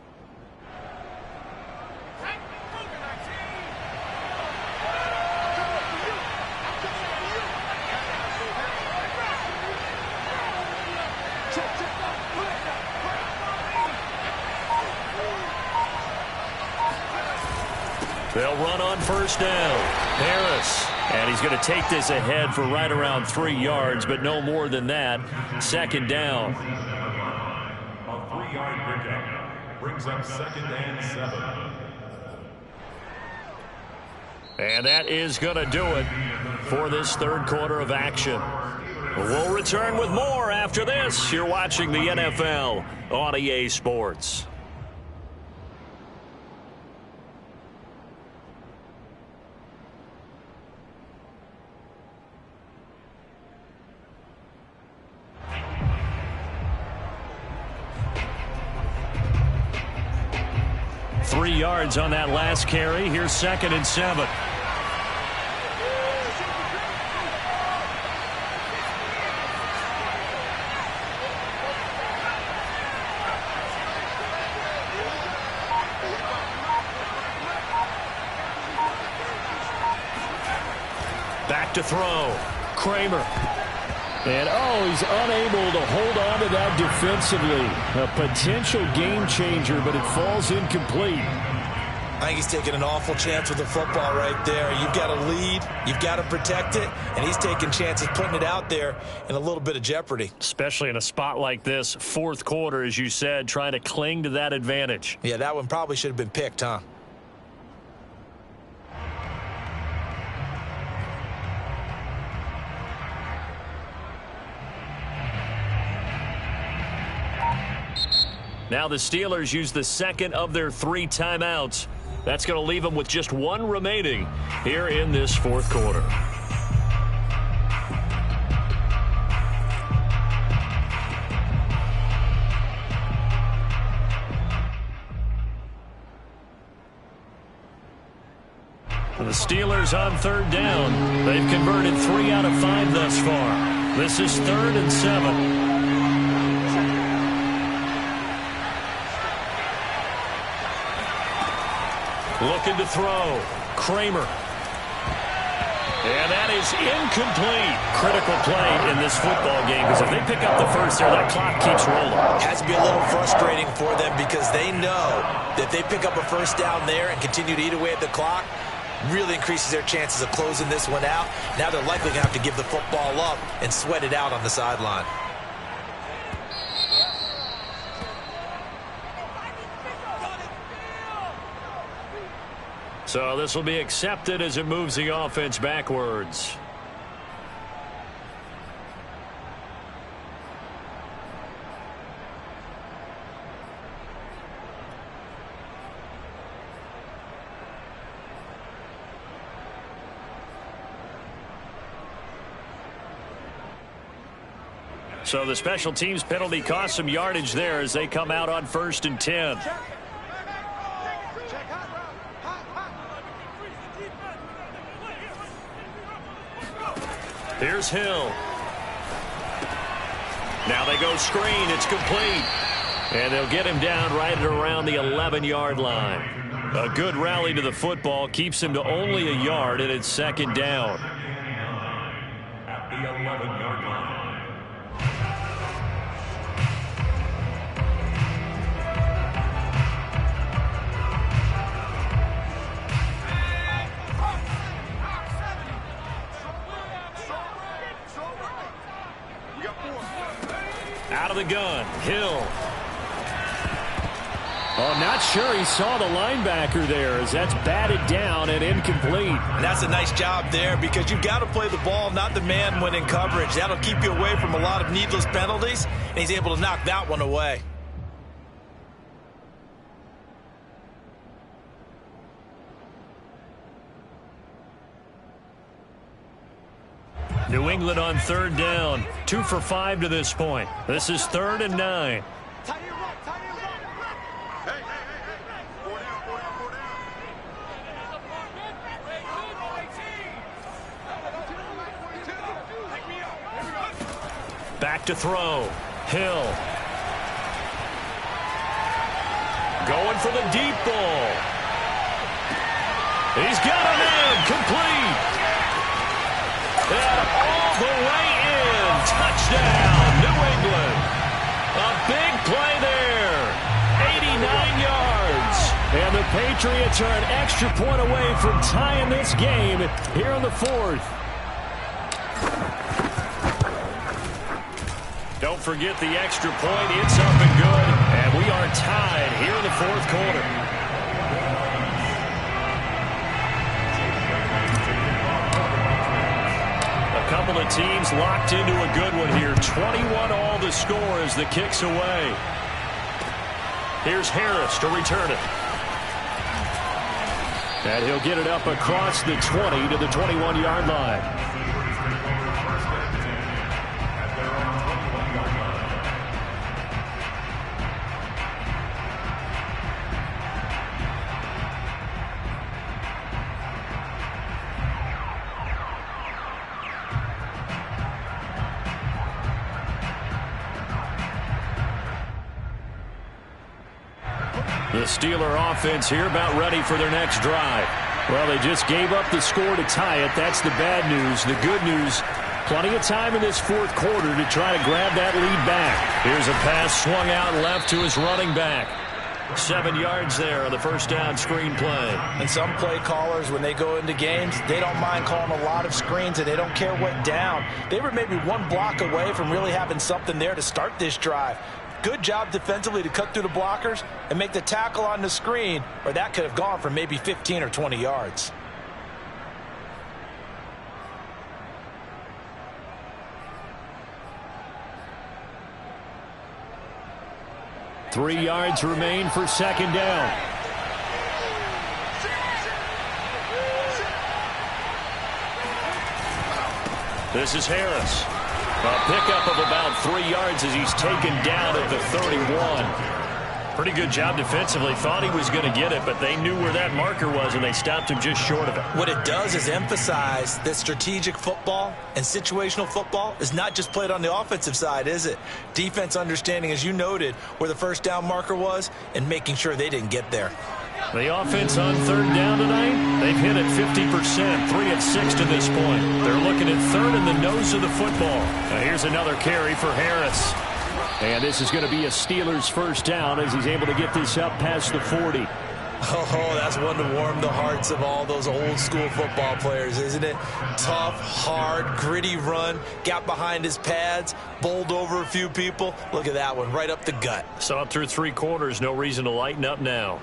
They'll run on 1st down. Harris. And he's going to take this ahead for right around 3 yards, but no more than that. 2nd down. A 3-yard pickup brings up 2nd and 7. And that is going to do it for this 3rd quarter of action. We'll return with more after this. You're watching the NFL on EA Sports. Yards on that last carry. Here's 2nd and 7. to throw. Kramer. And, he's unable to hold on to that defensively. A potential game changer, but it falls incomplete. I think he's taking an awful chance with the football right there. You've got to lead, you've got to protect it, and he's taking chances putting it out there in a little bit of jeopardy. Especially in a spot like this, fourth quarter, as you said, trying to cling to that advantage. Yeah, that one probably should have been picked, huh? Now the Steelers use the second of their 3 timeouts. That's going to leave them with just 1 remaining here in this fourth quarter. The Steelers on third down. They've converted 3 out of 5 thus far. This is 3rd and 7. Looking to throw. Kramer. And that is incomplete. Critical play in this football game, because if they pick up the first there, that clock keeps rolling. It has to be a little frustrating for them because they know that if they pick up a first down there and continue to eat away at the clock, really increases their chances of closing this one out. Now they're likely going to have to give the football up and sweat it out on the sideline. So this will be accepted as it moves the offense backwards. So the special teams penalty cost some yardage there as they come out on 1st and 10. Here's Hill. Now they go screen. It's complete. And they'll get him down right at around the 11-yard line. A good rally to the football keeps him to only a yard, and it's 2nd down. At the 11-yard line. Out of the gun, Hill. Oh, not sure he saw the linebacker there as that's batted down and incomplete. And that's a nice job there because you've got to play the ball, not the man when in coverage. That'll keep you away from a lot of needless penalties, and he's able to knock that one away. New England on 3rd down. 2 for 5 to this point. This is 3rd and 9. Back to throw. Hill. Going for the deep ball. He's got a man. Complete. And all the way in. Touchdown, New England. A big play there. 89 yards. And the Patriots are an extra point away from tying this game here in the 4th. Don't forget the extra point. It's up and good. And we are tied here in the 4th quarter. A couple of teams locked into a good one here. 21 all the score as the kick's away. Here's Harris to return it. And he'll get it up across the 20 to the 21-yard line. The Steeler offense here about ready for their next drive. Well, they just gave up the score to tie it. That's the bad news. The good news, plenty of time in this fourth quarter to try to grab that lead back. Here's a pass swung out left to his running back. 7 yards there on the first down screen play. And some play callers, when they go into games, they don't mind calling a lot of screens, and they don't care what down. They were maybe one block away from really having something there to start this drive. Good job defensively to cut through the blockers and make the tackle on the screen, or that could have gone for maybe 15 or 20 yards. Three yards remain for second down. This is Harris. A pickup of about 3 yards as he's taken down at the 31. Pretty good job defensively. Thought he was going to get it, but they knew where that marker was, and they stopped him just short of it. What it does is emphasize that strategic football and situational football is not just played on the offensive side, is it? Defense understanding, as you noted, where the first down marker was and making sure they didn't get there. The offense on third down tonight, they've hit it 50%, 3 of 6 to this point. They're looking at third in the nose of the football. Now here's another carry for Harris. And this is going to be a Steelers first down as he's able to get this up past the 40. Oh, that's one to warm the hearts of all those old school football players, isn't it? Tough, hard, gritty run, got behind his pads, bowled over a few people. Look at that one, right up the gut. Saw it through 3 quarters, no reason to lighten up now.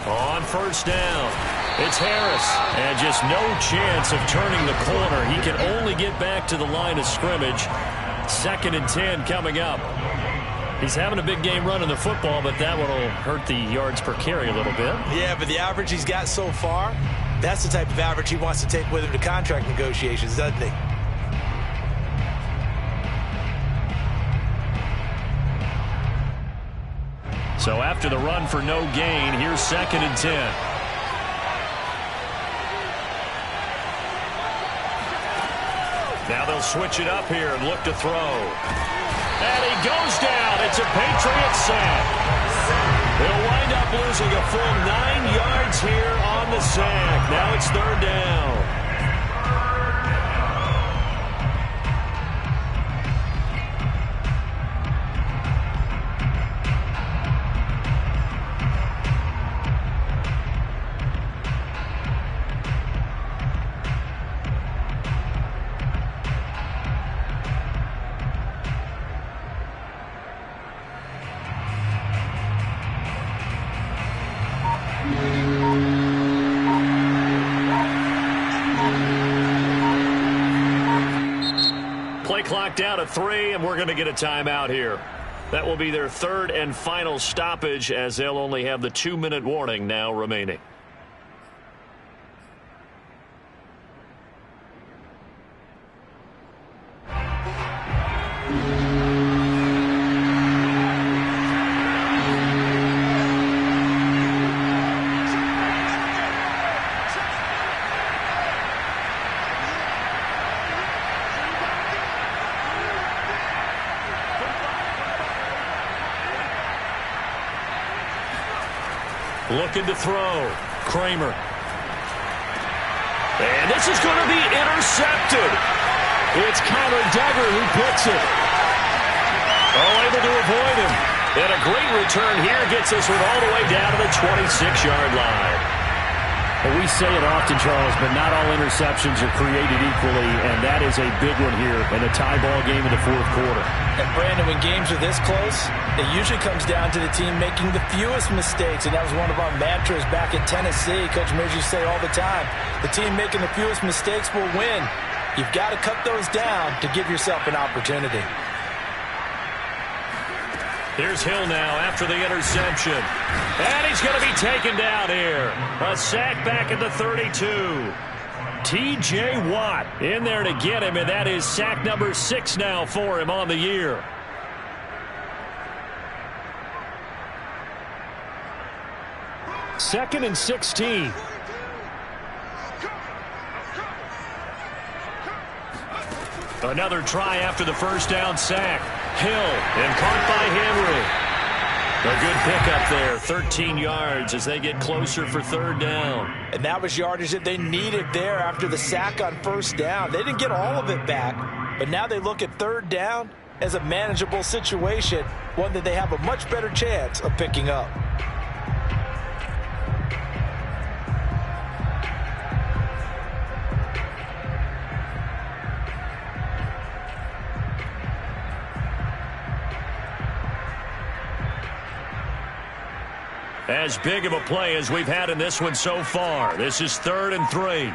On first down, it's Harris, and just no chance of turning the corner. He can only get back to the line of scrimmage. 2nd and 10 coming up. He's having a big game running the football, but that one will hurt the yards per carry a little bit. Yeah, but the average he's got so far, that's the type of average he wants to take with him to contract negotiations, doesn't he? So after the run for no gain, here's 2nd and 10. Now they'll switch it up here and look to throw. And he goes down. It's a Patriot sack. They'll wind up losing a full 9 yards here on the sack. Now it's third down. Clock down to 3, and we're going to get a timeout here. That will be their third and final stoppage, as they'll only have the 2-minute warning now remaining. Looking to throw. Kramer. And this is going to be intercepted. It's Connor Duggar who picks it. Oh, able to avoid him. And a great return here gets this one all the way down to the 26-yard line. Well, we say it often, Charles, but not all interceptions are created equally, and that is a big one here in a tie ball game in the fourth quarter. And, Brandon, when games are this close, it usually comes down to the team making the fewest mistakes, and that was one of our mantras back at Tennessee. Coach Mears used to say all the time, the team making the fewest mistakes will win. You've got to cut those down to give yourself an opportunity. Here's Hill now after the interception. And he's going to be taken down here. A sack back at the 32. T.J. Watt in there to get him, and that is sack number 6 now for him on the year. Second and 16. Another try after the first down sack. Hill, and caught by Henry. A good pickup there, 13 yards as they get closer for third down. And that was yardage that they needed there after the sack on first down. They didn't get all of it back, but now they look at third down as a manageable situation, one that they have a much better chance of picking up. As big of a play as we've had in this one so far. This is 3rd and 3.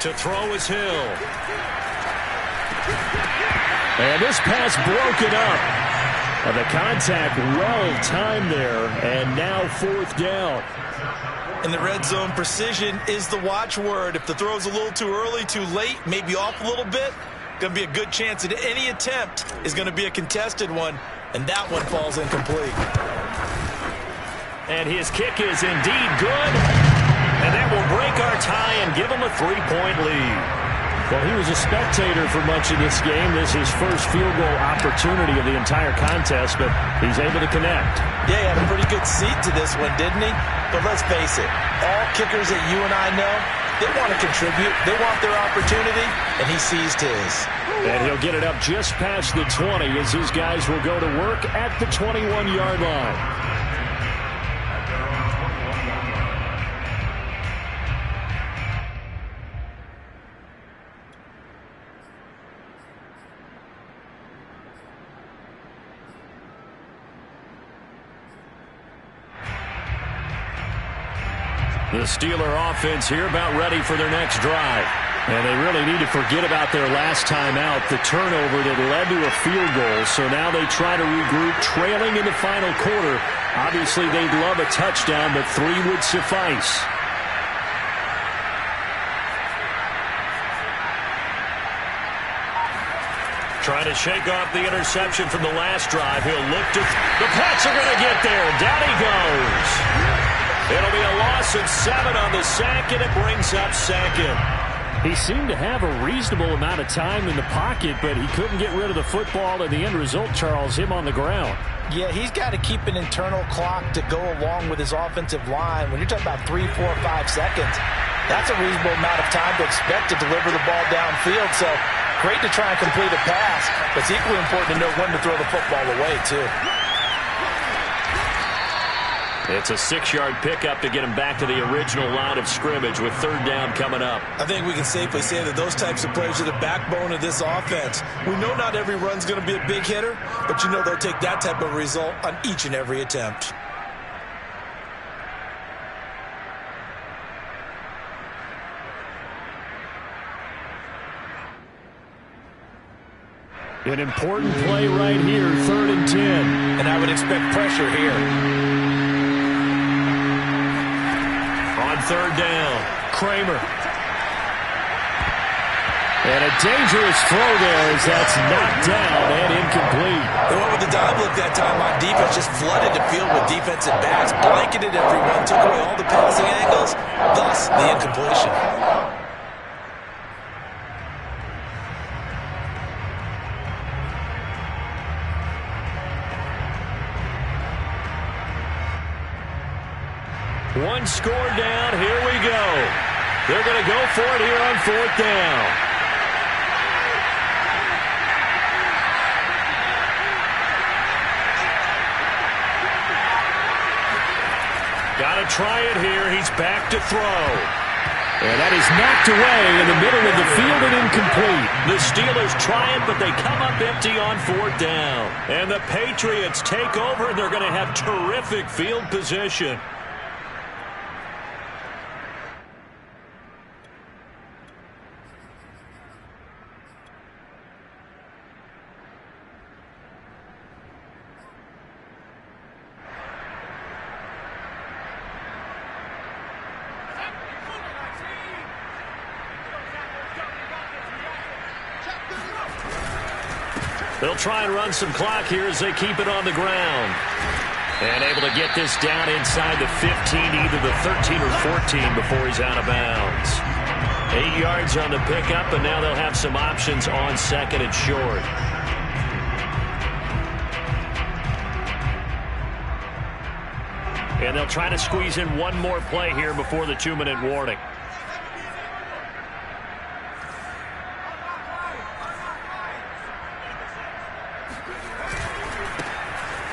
To throw is Hill. And this pass broken up. And the contact well timed there. And now 4th down. In the red zone, precision is the watchword. If the throw's a little too early, too late, maybe off a little bit, going to be a good chance that any attempt is going to be a contested one, and that one falls incomplete. And his kick is indeed good, and that will break our tie and give him a 3-point lead. Well, he was a spectator for much of this game. This is his first field goal opportunity of the entire contest, but he's able to connect. Yeah, he had a pretty good seat to this one, didn't he? But let's face it, all kickers that you and I know, they want to contribute. They want their opportunity, and he seized his. And he'll get it up just past the 20 as his guys will go to work at the 21-yard line. The Steeler offense here about ready for their next drive. And they really need to forget about their last time out, the turnover that led to a field goal. So now they try to regroup, trailing in the final quarter. Obviously, they'd love a touchdown, but 3 would suffice. Trying to shake off the interception from the last drive. He'll look to... The Pats are going to get there. Down he goes. It'll be a loss of 7 on the sack, and it brings up 2nd. He seemed to have a reasonable amount of time in the pocket, but he couldn't get rid of the football, and the end result, Charles, him on the ground. Yeah, he's got to keep an internal clock to go along with his offensive line. When you're talking about 3, 4, 5 seconds, that's a reasonable amount of time to expect to deliver the ball downfield. So great to try and complete a pass, but it's equally important to know when to throw the football away, too. It's a 6-yard pickup to get him back to the original line of scrimmage with 3rd down coming up. I think we can safely say that those types of plays are the backbone of this offense. We know not every run's going to be a big hitter, but you know they'll take that type of result on each and every attempt. An important play right here, 3rd and 10. And I would expect pressure here. On 3rd down, Kramer. And a dangerous throw there as that's knocked down and incomplete. They went with the dive look that time on defense, just flooded the field with defensive backs, blanketed everyone, took away all the passing angles, thus the incompletion. One score down. Here we go. They're going to go for it here on 4th down. Got to try it here. He's back to throw. And that is knocked away in the middle of the field and incomplete. The Steelers try it, but they come up empty on 4th down. And the Patriots take over, and they're going to have terrific field position. They'll try and run some clock here as they keep it on the ground. And able to get this down inside the 15, either the 13 or 14 before he's out of bounds. 8 yards on the pickup, and now they'll have some options on second and short. And they'll try to squeeze in one more play here before the 2-minute warning.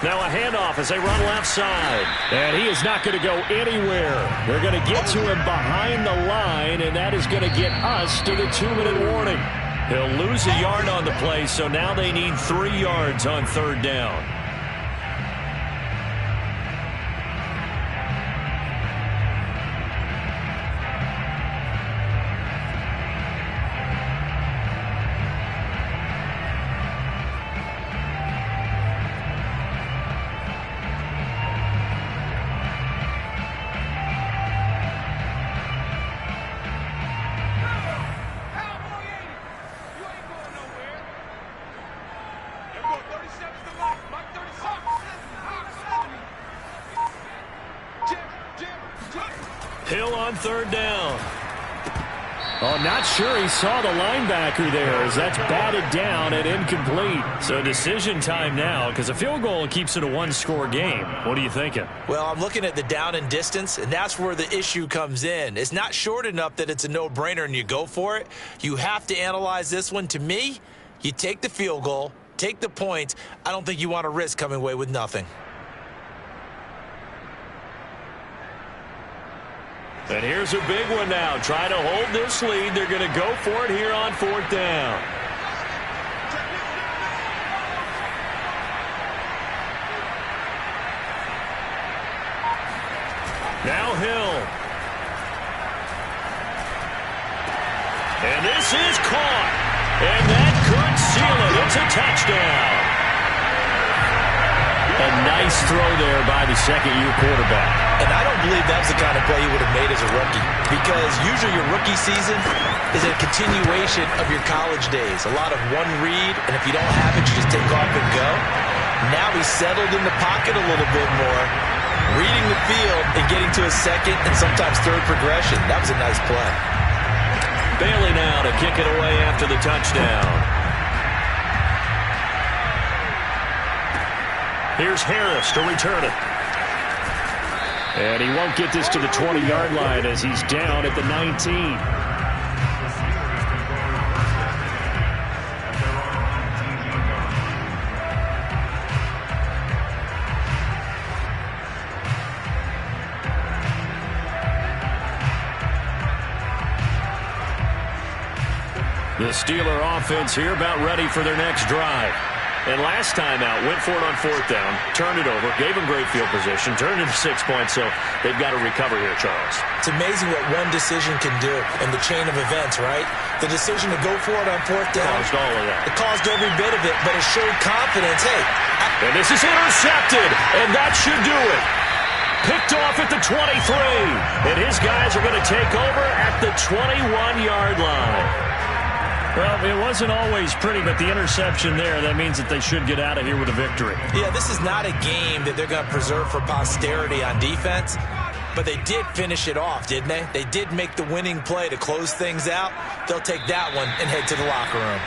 Now a handoff as they run left side. And he is not going to go anywhere. They're going to get to him behind the line, and that is going to get us to the 2-minute warning. He'll lose a yard on the play, so now they need 3 yards on third down. Hill on third down. Oh, not sure he saw the linebacker there as that's batted down and incomplete. So decision time now because a field goal keeps it a one-score game. What are you thinking? Well, I'm looking at the down and distance, and that's where the issue comes in. It's not short enough that it's a no-brainer and you go for it. You have to analyze this one. To me, you take the field goal, take the points. I don't think you want to risk coming away with nothing. And here's a big one now. Try to hold this lead. They're going to go for it here on fourth down. Now Hill. And this is caught. And that could seal it. It's a touchdown. A nice throw there by the second-year quarterback. And I don't believe that was the kind of play he would have made as a rookie, because usually your rookie season is a continuation of your college days. A lot of one read, and if you don't have it, you just take off and go. Now he's settled in the pocket a little bit more, reading the field and getting to a second and sometimes third progression. That was a nice play. Bailey now to kick it away after the touchdown. Here's Harris to return it. And he won't get this to the 20-yard line as he's down at the 19. The Steeler offense here about ready for their next drive. And last time out, went for it on fourth down, turned it over, gave them great field position, turned it to 6 points, so they've got to recover here, Charles. It's amazing what one decision can do in the chain of events, right? The decision to go for it on fourth down. Caused all of that. It caused every bit of it, but it showed confidence. Hey. And this is intercepted, and that should do it. Picked off at the 23, and his guys are going to take over at the 21-yard line. Well, it wasn't always pretty, but the interception there, that means that they should get out of here with a victory. Yeah, this is not a game that they're going to preserve for posterity on defense, but they did finish it off, didn't they? They did make the winning play to close things out. They'll take that one and head to the locker room.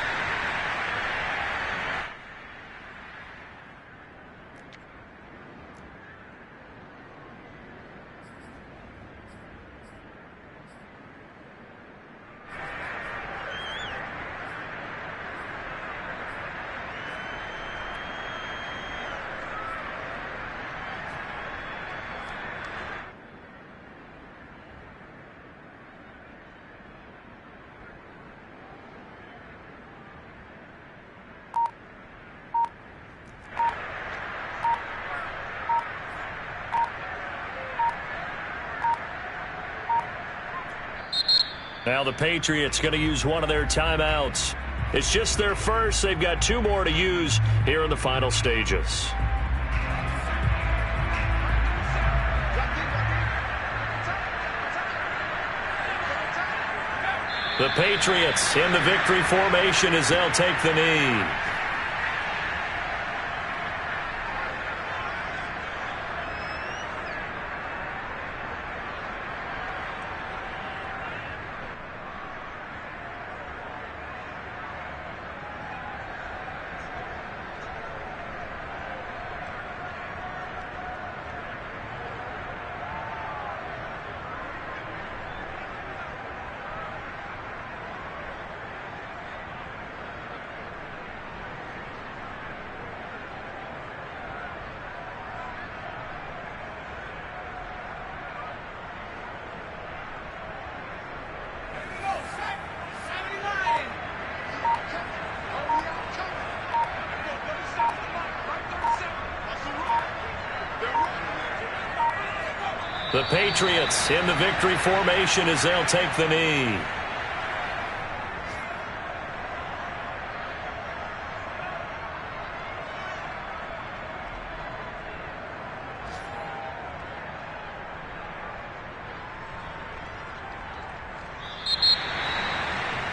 Now the Patriots going to use one of their timeouts. It's just their first. They've got 2 more to use here in the final stages. The Patriots in the victory formation as they'll take the knee. The Patriots in the victory formation as they'll take the knee.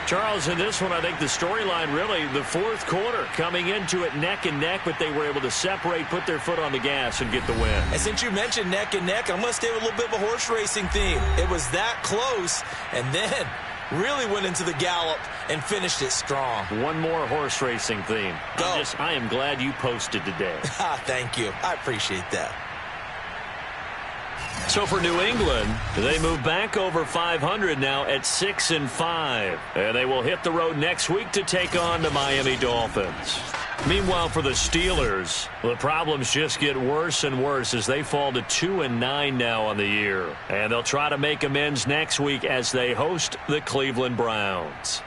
Charles, in this one, I think the storyline really, the fourth quarter, coming into it neck and neck, but they were able to separate, put their foot on the gas, and get the win. And since you mentioned neck and neck, I'm going to stay with a little bit of a horse racing theme. It was that close, and then really went into the gallop and finished it strong. One more horse racing theme. Go. I am glad you posted today. Thank you. I appreciate that. So for New England, they move back over 500 now at 6-5. And they will hit the road next week to take on the Miami Dolphins. Meanwhile, for the Steelers, the problems just get worse and worse as they fall to 2-9 now on the year. And they'll try to make amends next week as they host the Cleveland Browns.